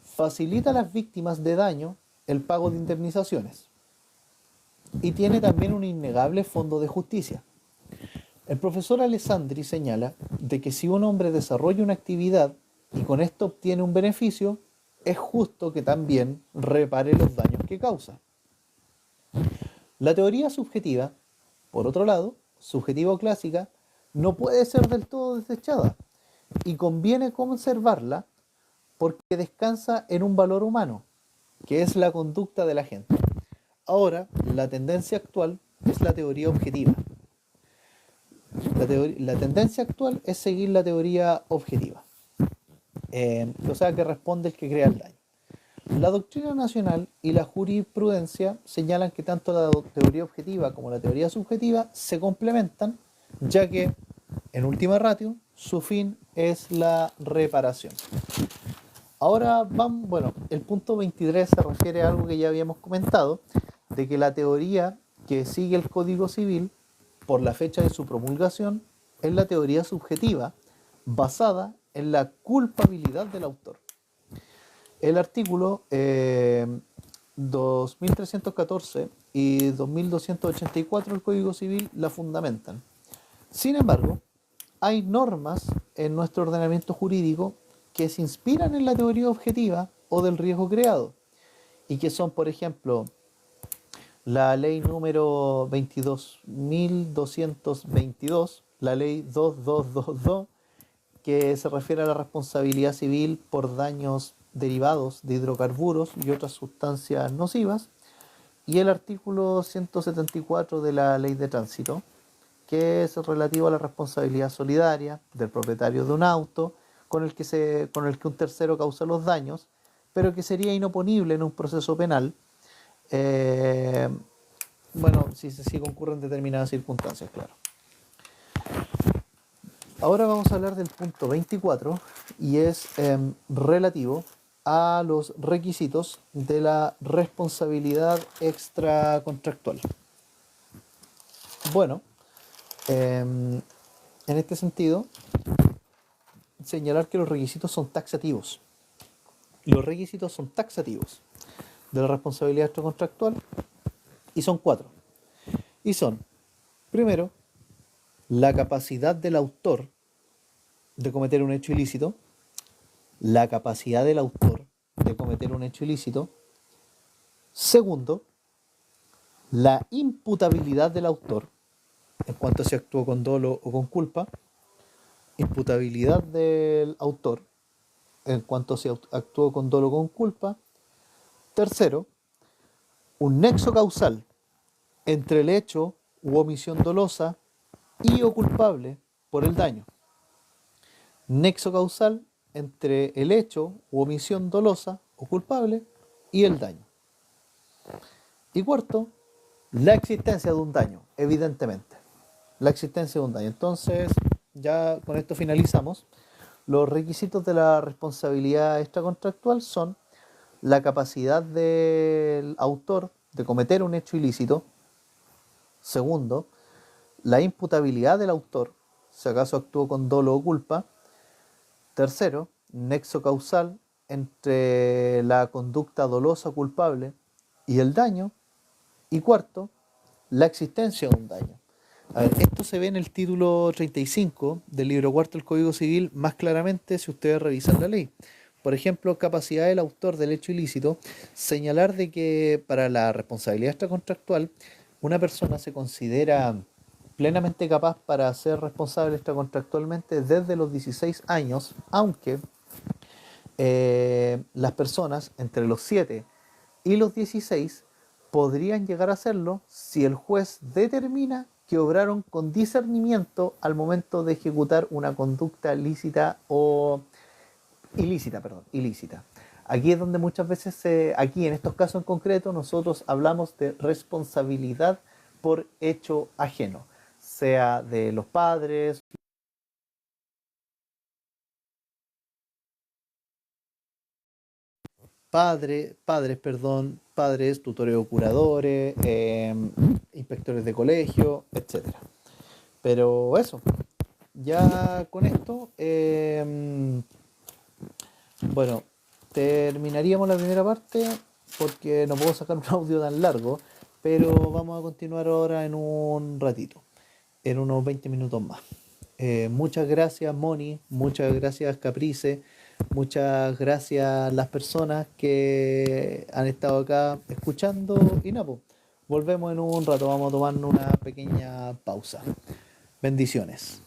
facilita a las víctimas de daño el pago de indemnizaciones y tiene también un innegable fondo de justicia. El profesor Alessandri señala de que si un hombre desarrolla una actividad y con esto obtiene un beneficio, es justo que también repare los daños que causa. La teoría subjetiva, por otro lado, subjetiva o clásica, no puede ser del todo desechada y conviene conservarla porque descansa en un valor humano, que es la conducta de la gente. Ahora, la tendencia actual es la teoría objetiva. La tendencia actual es seguir la teoría objetiva, o sea, que responde el que crea el daño. La doctrina nacional y la jurisprudencia señalan que tanto la teoría objetiva como la teoría subjetiva se complementan, ya que, en última ratio, su fin es la reparación. Ahora vamos, bueno, el punto 23 se refiere a algo que ya habíamos comentado, de que la teoría que sigue el Código Civil por la fecha de su promulgación es la teoría subjetiva, basada en la culpabilidad del autor. El artículo 2314 y 2284 del Código Civil la fundamentan. Sin embargo, hay normas en nuestro ordenamiento jurídico que se inspiran en la teoría objetiva o del riesgo creado y que son, por ejemplo, la ley número 22.222, la ley 2222, que se refiere a la responsabilidad civil por daños derivados de hidrocarburos y otras sustancias nocivas, y el artículo 174 de la ley de tránsito, que es relativo a la responsabilidad solidaria del propietario de un auto con el que un tercero causa los daños, pero que sería inoponible en un proceso penal, bueno, si concurren determinadas circunstancias, claro. Ahora vamos a hablar del punto 24 y es relativo a los requisitos de la responsabilidad extracontractual. Bueno, en este sentido, señalar que los requisitos son taxativos. Los requisitos son taxativos de la responsabilidad extracontractual y son 4. Y son, primero, la capacidad del autor de cometer un hecho ilícito, la capacidad del autor de cometer un hecho ilícito. Segundo, la imputabilidad del autor en cuanto se actuó con dolo o con culpa. Imputabilidad del autor en cuanto se actuó con dolo o con culpa. Tercero, un nexo causal entre el hecho u omisión dolosa y o culpable por el daño. Nexo causal entre el hecho u omisión dolosa o culpable y el daño. Y cuarto, la existencia de un daño, evidentemente. La existencia de un daño. Entonces, ya con esto finalizamos. Los requisitos de la responsabilidad extracontractual son la capacidad del autor de cometer un hecho ilícito. Segundo, la imputabilidad del autor, si acaso actuó con dolo o culpa. Tercero, nexo causal entre la conducta dolosa o culpable y el daño. Y cuarto, la existencia de un daño. A ver, esto se ve en el título 35 del libro cuarto del Código Civil más claramente si ustedes revisan la ley. Por ejemplo, capacidad del autor del hecho ilícito, señalar de que para la responsabilidad extracontractual una persona se considera plenamente capaz para ser responsable extracontractualmente desde los 16 años, aunque las personas entre los 7 y los 16 podrían llegar a hacerlo si el juez determina que obraron con discernimiento al momento de ejecutar una conducta ilícita. Aquí es donde muchas veces, aquí en estos casos en concreto, nosotros hablamos de responsabilidad por hecho ajeno, sea de los padres, padres, tutores o curadores, inspectores de colegio, etcétera. Pero eso, ya con esto, bueno, terminaríamos la primera parte porque no puedo sacar un audio tan largo, pero vamos a continuar ahora en un ratito, en unos 20 minutos más. Muchas gracias Moni, muchas gracias Caprice, muchas gracias las personas que han estado acá escuchando y nada, pues, volvemos en un rato, vamos a tomarnos una pequeña pausa. Bendiciones.